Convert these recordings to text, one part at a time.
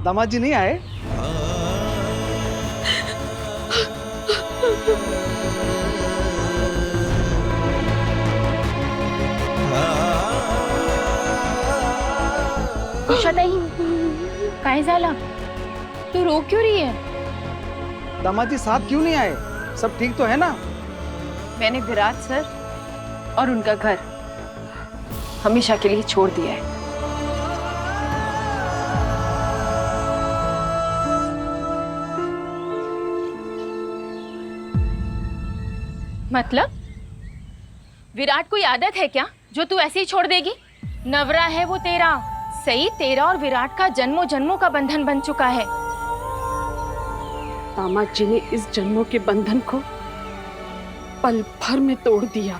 दामाद जी नहीं आए? उषाताई, काय झाला? तू रो क्यों रही है? दामाद जी साथ क्यों नहीं आए? सब ठीक तो है ना? मैंने विराट सर और उनका घर हमेशा के लिए छोड़ दिया है। मतलब विराट कोई आदत है क्या जो तू ऐसे ही छोड़ देगी? नवरा है वो तेरा, सही तेरा और विराट का जन्मों जन्मों का बंधन बन चुका है। दामाद जी ने इस जन्मों के बंधन को पल भर में तोड़ दिया।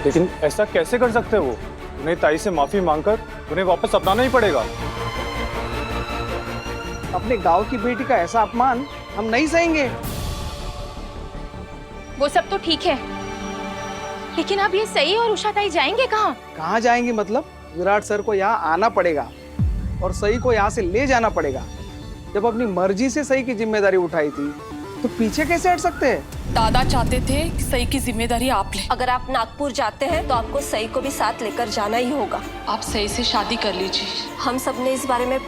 लेकिन ऐसा कैसे कर सकते हो? उन्हें ताई से माफी मांगकर उन्हें वापस अपनाना ही पड़ेगा। अपने गांव की बेटी का ऐसा अपमान हम नहीं सहेंगे। वो सब तो ठीक है, लेकिन अब ये सही और उषाताई जाएंगे कहाँ? कहाँ जाएंगे मतलब? विराट सर को यहाँ आना पड़ेगा और सई को यहाँ से ले जाना पड़ेगा। जब अपनी मर्जी से सई की जिम्मेदारी उठाई थी तो पीछे कैसे हट सकते हैं? दादा चाहते थे कि सई की जिम्मेदारी आप लें। अगर आप नागपुर जाते हैं तो आपको सई को भी साथ लेकर जाना ही होगा। आप सई से शादी कर लीजिए। हम सब ने इस बारे में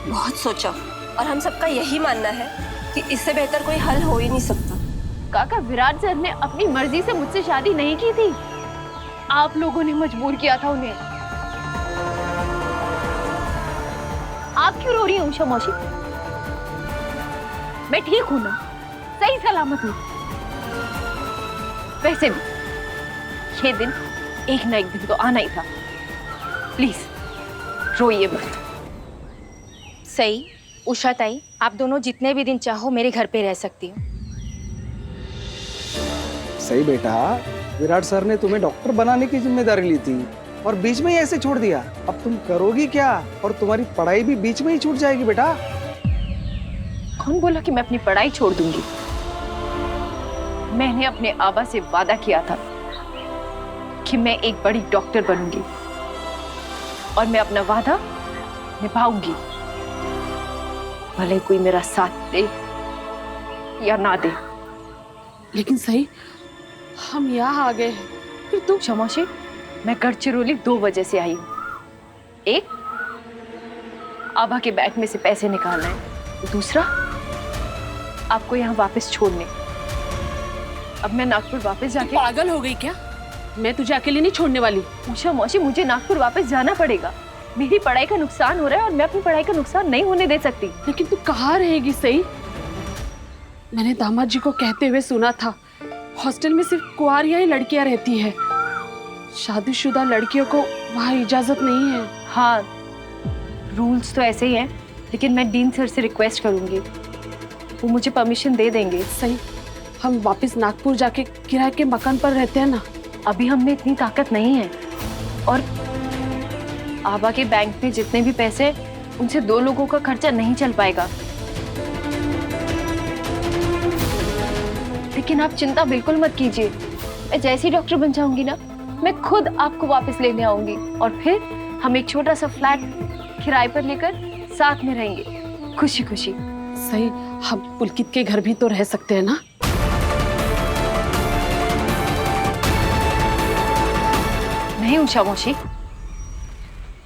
बहुत सोचा और हम सबका यही मानना है कि इससे बेहतर कोई हल हो ही नहीं सकता। काका, विराट सर ने अपनी मर्जी से मुझसे शादी नहीं की थी, आप लोगों ने मजबूर किया था उन्हें। आप क्यों रो रही हैं उषा मौसी? मैं ठीक हूं ना, सही सलामत हूं। वैसे भी ये दिन एक ना एक दिन तो आना ही था। प्लीज रोइए मत। सही, उषाताई, आप दोनों जितने भी दिन चाहो मेरे घर पे रह सकती हो। सही बेटा, विराट सर ने तुम्हें डॉक्टर बनाने की जिम्मेदारी ली थी और बीच में ही ऐसे छोड़ दिया। अब तुम करोगी क्या? और तुम्हारी पढ़ाई भी बीच में ही छूट जाएगी बेटा। कौन बोला कि मैं अपनी पढ़ाई छोड़ दूंगी? मैंने अपने आबा से वादा किया था कि मैं एक बड़ी डॉक्टर बनूंगी और मैं अपना वादा निभाऊंगी, भले कोई मेरा साथ दे या ना दे। लेकिन सही, हम यहाँ आ गए हैं, फिर तू शमोशी, मैं गढ़चिरौली 2 वजह से आई हूँ। एक, आबा के बैंक में से पैसे निकालना है, दूसरा आपको यहाँ वापस छोड़ने। अब मैं नागपुर वापस जाके। पागल हो गई क्या? मैं तुझे अकेले नहीं छोड़ने वाली। उषा मौसी, मुझे नागपुर वापस जाना पड़ेगा। मेरी पढ़ाई का नुकसान हो रहा है और मैं अपनी पढ़ाई का नुकसान नहीं होने दे सकती। लेकिन तू कहाँ रहेगी सही? मैंने दामाद जी को कहते हुए सुना था हॉस्टल में सिर्फ कुंवारियां ही लड़कियां रहती है, शादीशुदा लड़कियों को वहाँ इजाजत नहीं है। हाँ, रूल्स तो ऐसे ही हैं, लेकिन मैं डीन सर से रिक्वेस्ट करूंगी, वो मुझे परमिशन दे देंगे। सही, हम वापस नागपुर जाके किराए के मकान पर रहते हैं ना। अभी हम में इतनी ताकत नहीं है और आबा के बैंक में जितने भी पैसे, उनसे 2 लोगों का खर्चा नहीं चल पाएगा। लेकिन आप चिंता बिल्कुल मत कीजिए, मैं जैसी डॉक्टर बन जाऊंगी ना, मैं खुद आपको वापस लेने आऊंगी और फिर हम एक छोटा सा फ्लैट किराए पर लेकर साथ में रहेंगे, खुशी खुशी। सही, हम पुलकित के घर भी तो रह सकते हैं ना? नहीं उषा मौसी,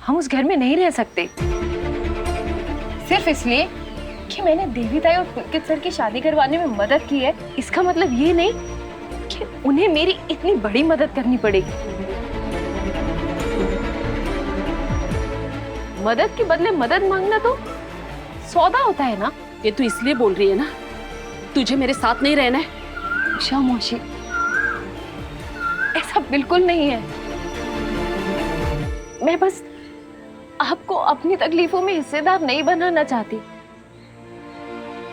हम उस घर में नहीं रह सकते, सिर्फ इसलिए कि मैंने देवी ताई और पुलकित सर की शादी करवाने में मदद की है। इसका मतलब ये नहीं कि उन्हें मेरी इतनी बड़ी मदद करनी पड़ेगी। मदद के बदले मदद मांगना तो सौदा होता है ना। ये तू इसलिए बोल रही है ना, तुझे मेरे साथ नहीं रहना है? उषा मौसी, ऐसा बिल्कुल नहीं है। मैं बस आपको अपनी तकलीफों में हिस्सेदार नहीं बनाना चाहती।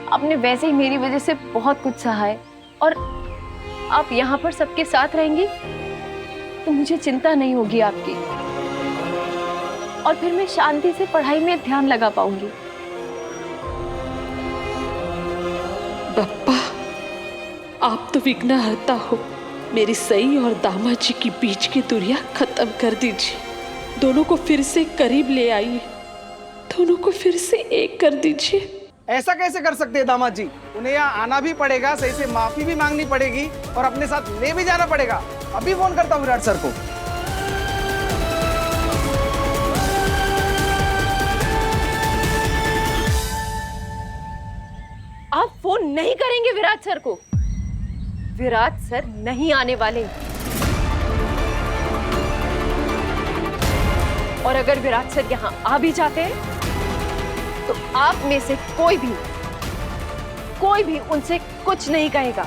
आपने वैसे ही मेरी वजह से बहुत कुछ सहा है और आप यहाँ पर सबके साथ रहेंगी तो मुझे चिंता नहीं होगी आपकी, और फिर मैं शांति से पढ़ाई में ध्यान लगा पाऊंगी। बप्पा, आप तो विघ्नहर्ता हो। मेरी सई और दामाद जी की बीच की दूरियां खत्म कर दीजिए, दोनों को फिर से करीब ले आइए। दोनों को फिर से एक कर दीजिए। ऐसा कैसे कर सकते हैं दामाद जी? उन्हें यहाँ आना भी पड़ेगा, सही से माफी भी मांगनी पड़ेगी और अपने साथ ले भी जाना पड़ेगा। अभी फोन करता हूँ विराट सर को। आप फोन नहीं करेंगे विराट सर को? विराट सर नहीं आने वाले। और अगर विराट सर यहाँ आ भी जाते हैं तो आप में से कोई भी उनसे कुछ नहीं कहेगा।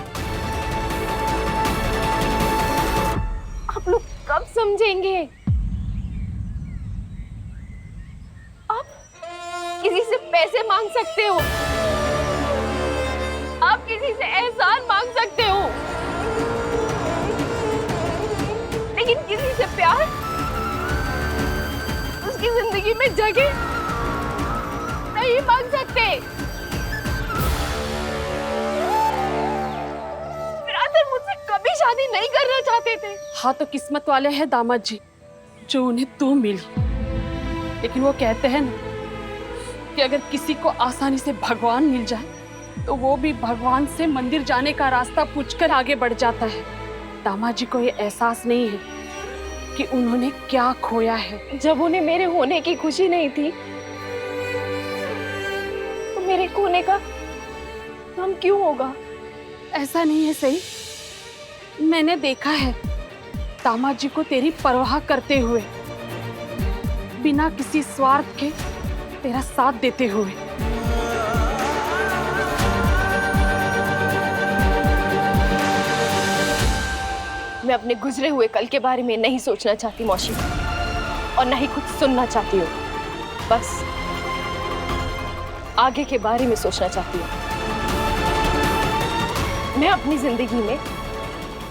आप लोग कब समझेंगे? आप किसी से पैसे मांग सकते हो, आप किसी से एहसान मांग सकते हो, लेकिन किसी से प्यार, उसकी जिंदगी में जगह नहीं मांग सकते। विराट मुझसे कभी शादी नहीं करना चाहते थे। हाँ तो किस्मत वाले हैं दामाद जी जो उन्हें तू मिली। लेकिन वो कहते हैं ना कि अगर किसी को आसानी से भगवान मिल जाए तो वो भी भगवान से मंदिर जाने का रास्ता पूछकर आगे बढ़ जाता है। दामाद जी को ये एहसास नहीं है कि उन्होंने क्या खोया है। जब उन्हें मेरे होने की खुशी नहीं थी तो मेरे खोने का गम क्यों होगा? ऐसा नहीं है सही, मैंने देखा है दामाद जी को तेरी परवाह करते हुए, बिना किसी स्वार्थ के तेरा साथ देते हुए। मैं अपने गुजरे हुए कल के बारे में नहीं सोचना चाहती मौसी, और न ही कुछ सुनना चाहती हूँ। बस आगे के बारे में सोचना चाहती हूँ। मैं अपनी जिंदगी में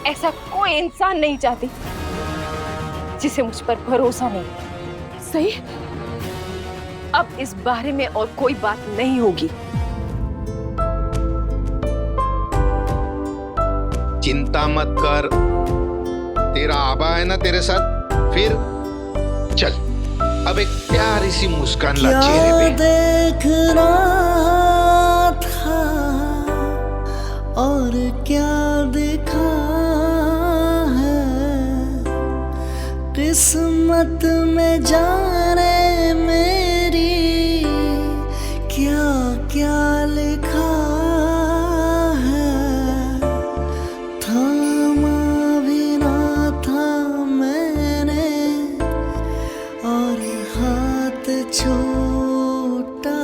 ऐसा कोई इंसान नहीं चाहती जिसे मुझ पर भरोसा नहीं। सही, अब इस बारे में और कोई बात नहीं होगी। चिंता मत कर, तेरा आबा है ना तेरे साथ। फिर चल, अब एक प्यारी सी मुस्कान ला चेहरे पे। देख रहा था और क्या देखा है, किस्मत में जाने मेरी क्या क्या लिखा है। थामा भी ना था मैंने और हाथ छूटा।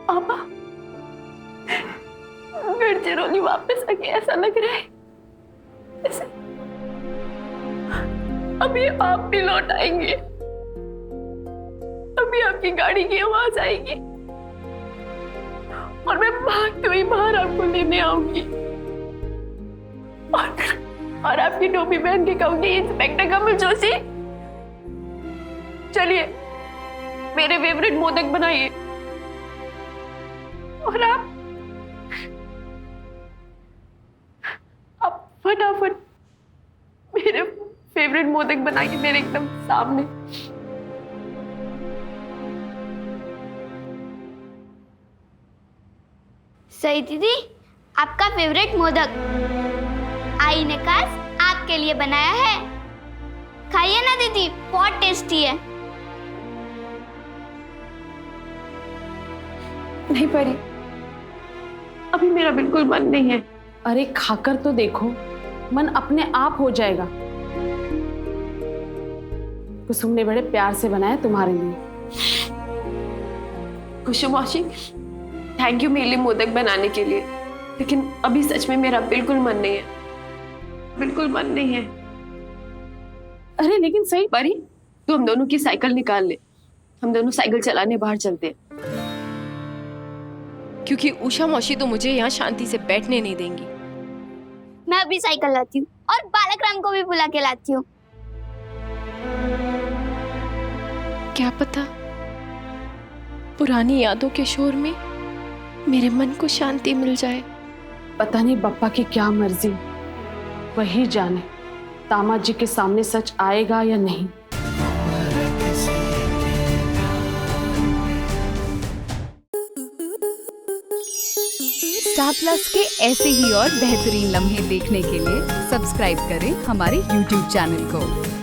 पापा, गढ़चिरौली वापस आके ऐसा लग रहा है जैसे अभी आप भी लौट आएंगे। अभी आपकी गाड़ी की आवाज आएगी और मैं भागते हुई बाहर आपको लेने आऊंगी और आपकी टोपी पहन के कहूंगी, इंस्पेक्टर कमल जोशी, चलिए मेरे फेवरेट मोदक बनाइए। और आप फटाफट मेरे फेवरेट मोदक बनाइए मेरे एकदम सामने। सही दीदी, आपका फेवरेट मोदक आई ने खास आपके लिए बनाया है। खाइए ना दीदी, बहुत टेस्टी है। नहीं परी, अभी मेरा बिल्कुल मन नहीं है। अरे खाकर तो देखो, मन अपने आप हो जाएगा। कुसुम ने बड़े प्यार से बनाया तुम्हारे लिए। कुसुम मौसी, थैंक यू मेरे लिए मोदक बनाने के लिए, लेकिन अभी सच में मेरा बिल्कुल मन नहीं है, बिल्कुल मन नहीं है। अरे लेकिन सही परी, तू हम दोनों की साइकिल निकाल ले, हम दोनों साइकिल चलाने बाहर चलते हैं, क्योंकि उषा मौसी तो मुझे यहाँ शांति से बैठने नहीं देंगी। मैं अभी साइकिल लाती हूँ और बालक राम को भी बुला के लाती हूँ। क्या पता पुरानी यादों के शोर में मेरे मन को शांति मिल जाए। पता नहीं बप्पा की क्या मर्जी, वही जाने दामाद जी के सामने सच आएगा या नहीं। स्टार प्लस के ऐसे ही और बेहतरीन लम्हे देखने के लिए सब्सक्राइब करें हमारे YouTube चैनल को।